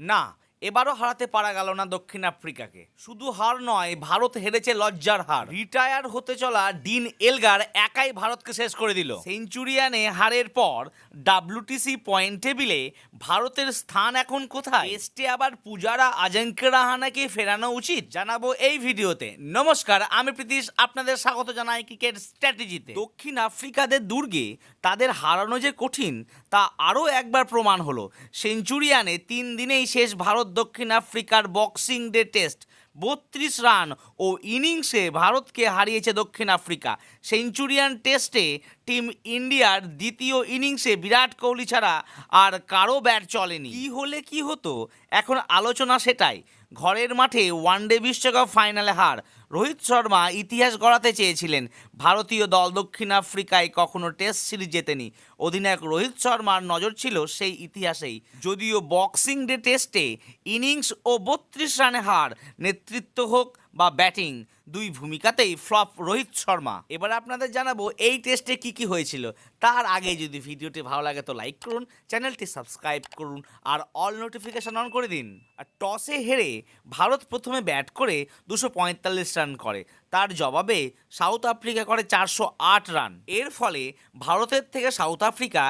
না, এবারও হারাতে পারা গেল না দক্ষিণ আফ্রিকাকে। শুধু হার নয়, ভারত হেরেছে লজ্জার হার। রিটায়ার হতে চলা ডিন এলগার একাই ভারতকে শেষ করে দিল। সেঞ্চুরিয়ানে হারের পর ডাব্লিউটিসি পয়েন্ট টেবিলে ভারতের স্থান এখন কোথায়? টেস্টে আবার পূজারা আজাঙ্কে রাহানেকে ফেরানো উচিত, জানাবো এই ভিডিওতে। নমস্কার, আমি প্রীতিশ, আপনাদের স্বাগত জানাই ক্রিকেট স্ট্র্যাটেজিতে। দক্ষিণ আফ্রিকাদের দুর্গে তাদের হারানো যে কঠিন তা আরও একবার প্রমাণ হলো। সেঞ্চুরিয়ানে 3 দিনেই শেষ ভারত দক্ষিণ আফ্রিকার বক্সিং ডে টেস্ট। 32 রান ও ইনিংসে ভারতকে হারিয়েছে দক্ষিণ আফ্রিকা। সেঞ্চুরিয়ান টেস্টে টিম ইন্ডিয়ার দ্বিতীয় ইনিংসে বিরাট কোহলি ছাড়া আর কারো ব্যাট চলেনি। কি হলে কি হতো, এখন আলোচনা সেটাই। ঘরের মাঠে ওয়ানডে বিশ্বকাপ ফাইনালে হার। রোহিত শর্মা ইতিহাস গড়াতে চেয়েছিলেন। ভারতীয় দল দক্ষিণ আফ্রিকায় কখনো টেস্ট সিরিজ জেতেনি। অধিনায়ক রোহিত শর্মার নজর ছিল সেই ইতিহাসেই। যদিও বক্সিং ডে টেস্টে ইনিংস ও 32 রানে হার, নেতৃত্ব হোক বা ব্যাটিং, দুই ভূমিকাতেই ফ্লপ রোহিত শর্মা। এবার আপনাদের জানাবো এই টেস্টে কি কি হয়েছিল। তার আগে যদি ভিডিওটি ভালো লাগে তো লাইক করুন, চ্যানেলটি সাবস্ক্রাইব করুন আর অল নোটিফিকেশন অন করে দিন। আর টসে হেরে ভারত প্রথমে ব্যাট করে 245 রান করে। তার জবাবে সাউথ আফ্রিকা করে 408 রান। এর ফলে ভারতের থেকে সাউথ আফ্রিকা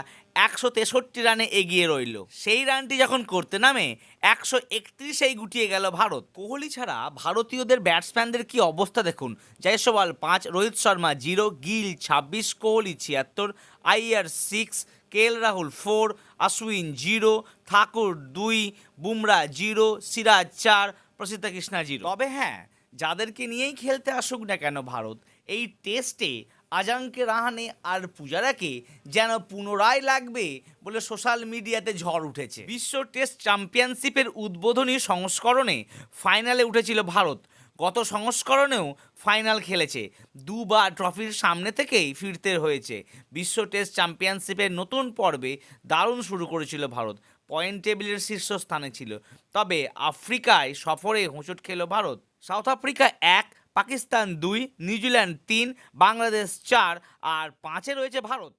163 রানে এগিয়ে রইল। সেই রানটি যখন করতে নামে 131-এই গুটিয়ে গেল ভারত। কোহলি ছাড়া ভারতীয়দের ব্যাটসম্যানদের কি অবস্থা দেখুন। জয়সওয়াল 5, রোহিত শর্মা 0, গিল 26, কোহলি 76, আইয়ার 6, কেএল রাহুল 4, অশ্বিন 0, ঠাকুর 2, বুমরা 0, সিরাজ 4, প্রসিদ্ধ কৃষ্ণা 0। তবে হ্যাঁ, যাদেরকে নিয়েই খেলতে আসুক না কেন ভারত, এই টেস্টে আজাঙ্কে রাহানে আর পূজারাকে যেন পুনরায় লাগবে বলে সোশ্যাল মিডিয়াতে ঝড় উঠেছে। বিশ্ব টেস্ট চ্যাম্পিয়নশিপের উদ্বোধনী সংস্করণে ফাইনালে উঠেছিল ভারত। গত সংস্করণেও ফাইনাল খেলেছে। দুবার ট্রফির সামনে থেকেই ফিরতে হয়েছে। বিশ্ব টেস্ট চ্যাম্পিয়নশিপের নতুন পর্বে দারুণ শুরু করেছিল ভারত। পয়েন্ট টেবিলের শীর্ষস্থানে ছিল। তবে আফ্রিকায় সফরে হোঁচট খেল Bharat. South Africa 1, Pakistan 2, New Zealand 3, Bangladesh 4 আর 5-এ রয়েছে ভারত।